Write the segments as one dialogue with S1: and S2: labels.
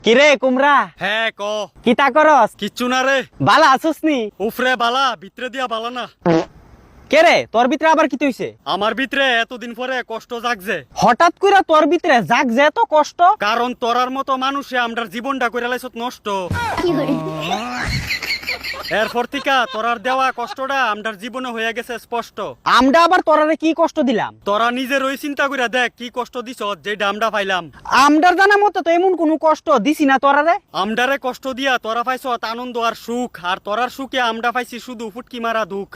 S1: কিরে কুমড়া
S2: হ্যাঁ ক
S1: কিতা করস?
S2: কিচ্ছু না রে।
S1: বালা আছস নি?
S2: উফরে বালা ভিতরে দিয়া বালা না।
S1: কেরে তোর ভিতরে আবার কি হইছে?
S2: আমার ভিতরে এতদিন পরে কষ্ট জাগছে।
S1: হঠাৎ কইরা তোর ভিতরে জাগ যে এত কষ্ট?
S2: কারণ তোরার মতো মানুষে আমরার জীবনটা কইরা লাইছত নষ্ট। এরপর থেকে তোরার দেওয়া কষ্টটা আমরার জীবনে হয়ে গেছে স্পষ্ট।
S1: আমরা আবার তোরারে কি কষ্ট দিলাম?
S2: তোরা নিজের ওই চিন্তা কইরা দেখ কি কষ্ট দিছ যে ডামডা পাইলাম।
S1: আমরার জানা মতো তো এমন কোনো কষ্ট দিছি না তোরারে।
S2: আমডারে কষ্ট দিয়া তোরা পাইছ আনন্দ আর সুখ, আর তোরার সুখে আমরা পাইছি শুধু ফুটকি মারা দুঃখ।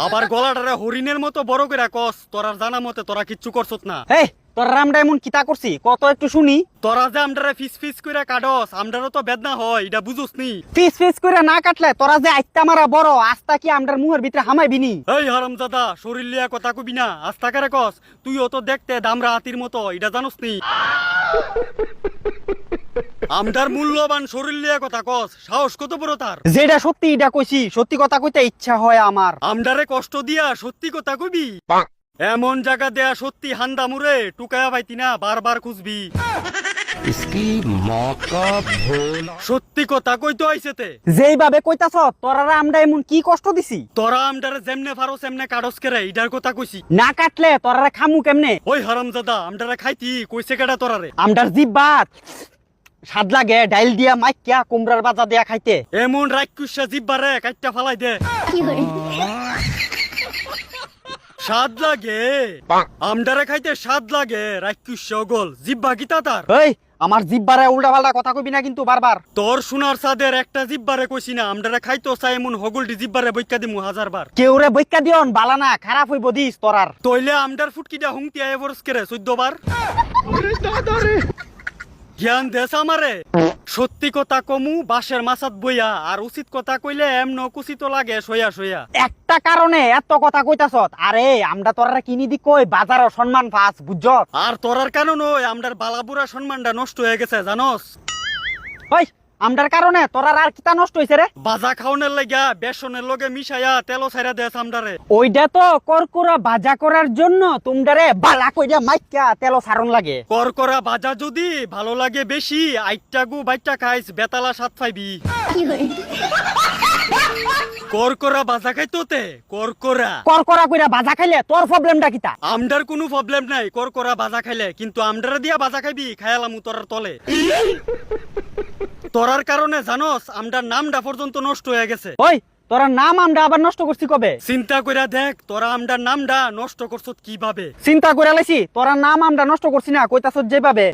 S2: আবার গলাটারে হরিণের মতো বড় করে কস, তোরার জানা মতে তোরা কিচ্ছু করছত না।
S1: এই তোরা আমরা এমন কিতা করছি কত একটু শুনি।
S2: তোরা যে আমডারে ফিস ফিস করে কাটস, আমডারও তো বেদনা হয়, এটা বুঝুস নি।
S1: পিস পিস করে না কাটলে তোরা যে আইত্তা মারা বড় আস্তা কি আমরার মুহের ভিতরে হামাইবি নি?
S2: এই হারামজাদা, শরীর লিয়া কথা কবি না, আস্তা করে কস। তুইও তো দেখতে দামরা হাতির মতো, এটা জানোস নি। আমডার মূল্যবান শরীর লিয়া কথা কস, সাহস কত বড় তার।
S1: যেটা সত্যি এটা কইছি, সত্যি কথা কইতে ইচ্ছা হয় আমার।
S2: আমডারে কষ্ট দিয়া সত্যি কথা কবি, এমন জায়গা দেয়া সত্যি হান্দা মুরে টুকায়া পাইতি না, বারবার খুঁজবি। সত্যি কথা কইতো আইছেতে।
S1: যেইভাবে কইতাছ তোরারা আমরা এমন কি কষ্ট দিছি?
S2: তোরা আমডারে যেমনে পারো সেমনে কাটস কেরে, ইডার কথা কইছি।
S1: না কাটলে তোরারা খামু কেমনে?
S2: ওই হারামজাদা, আমডারে খাইতি কইছে কেডা তোরারে?
S1: আমরার জিব্বাত স্বাদ লাগে ডাইল দিয়া মাইকিয়া কুমড়ার বাজা দিয়া খাইতে।
S2: এমন রাক্ষুসা জিব্বারে কাইটটা ফালাই দে। স্বাদ লাগে আমডারে খাইতে, স্বাদ লাগে রাক্ষুসা গোল জিব্বা গীতা তার।
S1: এই আমার জিব্বারে উল্টা পাল্টা কথা কইবি না কিন্তু বারবার।
S2: তোর সোনার সাদের একটা জিব্বারে কইছি না, আমডারে খাইতো চাই এমন হগলটি জিব্বারে বইকা দিমু 1000 বার।
S1: কেউরে বইকা দিয়ন বালা না, খারাপ হইব দিস তোরার।
S2: তইলে আমডার ফুটকিটা হুংতি আয় বরস কেরে 14 বার। জ্ঞান দেশ আমারে। সত্যি কথা কমু বাঁশের মাছাত বইয়া, আর উচিত কথা কইলে এমন কুচিত লাগে সইয়া সইয়া।
S1: একটা কারণে এত কথা কইতাছ। আরে আমরা তোরারা কিনি দি কই বাজারও সম্মান পাস বুঝছ?
S2: আর তোরার কারণ ওই আমডার বালাবুড়া সম্মানটা নষ্ট হয়ে গেছে জানোস।
S1: ওই আমরার কারণে তোরার আর কিতা নষ্ট হইছে রে?
S2: বাজা খাওনের লাগিয়া বেসনের লগে মিশাইয়া তেলো ছাইরা দেশ আমডারে।
S1: ওইটা তো করকুরা ভাজা করার জন্য তোমরারে বালা কইরা মাইকা তেল সারণ লাগে।
S2: করকরা ভাজা যদি ভালো লাগে বেশি, আইটা গু বাইটা খাইস বেতালা স্বাদ পাইবি। করকরা ভাজা খাইতোতে করকরা
S1: করকরা কইরা ভাজা খাইলে তোর প্রবলেমটা কিতা?
S2: আমডার কোনো প্রবলেম নাই করকরা ভাজা খাইলে, কিন্তু আমডারে দিয়া ভাজা খাইবি খায়ালামু তোরার তলে। তোরার কারণে জানোস আমডার নামটা পর্যন্ত নষ্ট হয়ে গেছে।
S1: ওই তোরা নাম আমরা আবার নষ্ট করছি কবে?
S2: চিন্তা কইরা দেখ তোরা আমডার নামটা নষ্ট করছত কিভাবে।
S1: চিন্তা করে লাইছি তোরা নাম আমরা নষ্ট করছি না, কইতাছ যেভাবে।